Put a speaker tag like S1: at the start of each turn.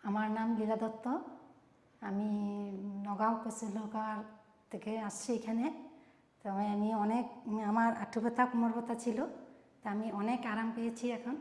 S1: আমার নাম লীলা দত্ত। আমি নগাঁও কচুলগাঁও থেকে আসছি এখানে। তো আমি অনেক, আমার হাঁটু ব্যথা কোমর ব্যথা ছিল, তা আমি অনেক আরাম পেয়েছি এখন।